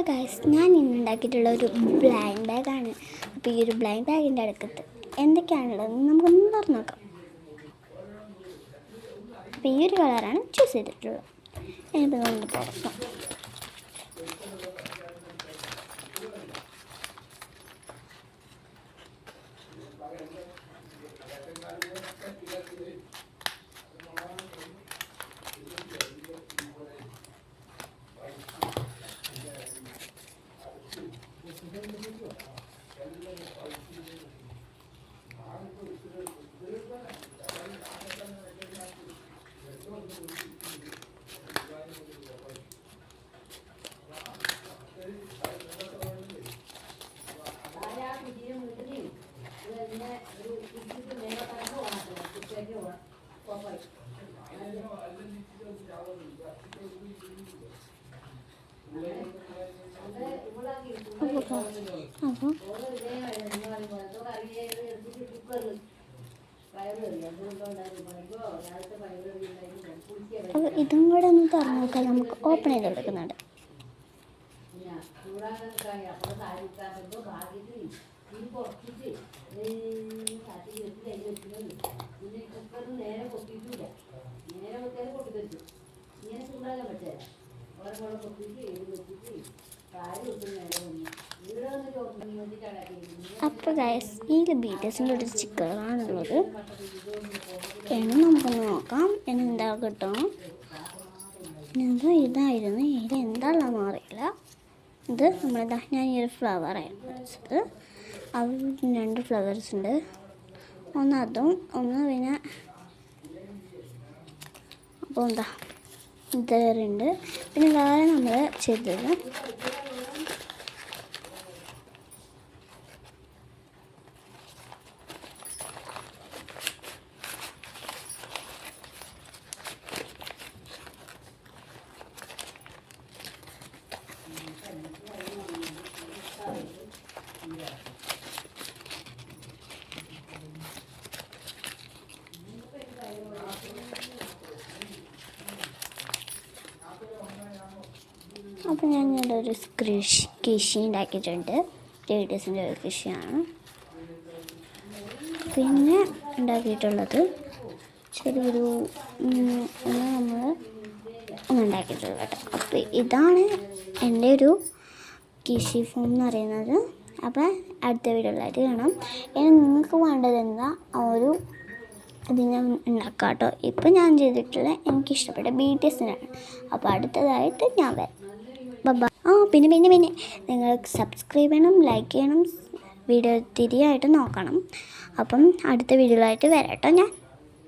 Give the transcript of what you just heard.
Guys, ഞാൻ ഇന്ന് ഉണ്ടാക്കിയിട്ടുള്ള ഒരു ബ്ലൈൻഡ് ബാഗാണ്. അപ്പോൾ ഈ ഒരു ബ്ലൈൻഡ് ബാഗിൻ്റെ അടുക്കത്ത് എന്തൊക്കെയാണുള്ളതെന്ന് നമുക്കൊന്ന് തുറന്നു നോക്കാം. അപ്പോൾ ഈ ഒരു കളറാണ് ചൂസ് ചെയ്തിട്ടുള്ളത്. ഞാനിപ്പോൾ നമ്മൾ തുറക്കാം. അപ്പോൾ ഇതും കൂടെ ഒന്ന് തുറന്നു നോക്കാൻ നമുക്ക് ഓപ്പൺ ചെയ്ത് കൊടുക്കുന്നുണ്ട്. അപ്പോൾ ഗൈസ്, ഈ ബീറ്റേഴ്സിൻ്റെ ഒരു സ്റ്റിക്കറാണുള്ളത്. ഇനി നമുക്കൊന്ന് നോക്കാം എന്താ കിട്ടും. ഇതായിരുന്നു, ഇത് എന്താണെന്ന് അറിയില്ല. ഇത് നമ്മളിതാ, ഞാൻ ഈ ഒരു ഫ്ലവറായിരുന്നു വെച്ചത്. അതിൽ 2 ഫ്ലവേഴ്സ് ഉണ്ട്. ഒന്ന് അതും ഒന്ന് പിന്നെ അപ്പോൾ എന്താ ഇതേറുണ്ട്. പിന്നെ വേറെ നമ്മൾ ചെയ്തത് അപ്പോൾ ഞാൻ ഒരു കൃഷി ഉണ്ടാക്കിയിട്ടുണ്ട്. ലേഡീസിൻ്റെ ഒരു കൃഷിയാണ്. പിന്നെ ഉണ്ടാക്കിയിട്ടുള്ളത് ചെറിയൊരു നമ്മൾ ഉണ്ടാക്കിയിട്ടുള്ളത് കേട്ടോ. അപ്പോൾ ഇതാണ് എൻ്റെ ഒരു കൃഷി ഫോം എന്ന് പറയുന്നത്. അപ്പോൾ അടുത്ത വീഡിയോയിലായിട്ട് കാണാം. ഇനി നിങ്ങൾക്ക് വേണ്ടത് എന്താ ഒരു ഇത് ഞാൻ ഉണ്ടാക്കാം കേട്ടോ. ഇപ്പം ഞാൻ ചെയ്തിട്ടുള്ള എനിക്കിഷ്ടപ്പെട്ട BTSനാണ്. അപ്പോൾ അടുത്തതായിട്ട് ഞാൻ വരാം. പിന്നെ നിങ്ങൾ സബ്സ്ക്രൈബ് ചെയ്യണം, ലൈക്ക് ചെയ്യണം, വീഡിയോ തിരിയായിട്ട് നോക്കണം. അപ്പം അടുത്ത വീഡിയോയിലായിട്ട് വരാം കേട്ടോ ഞാൻ.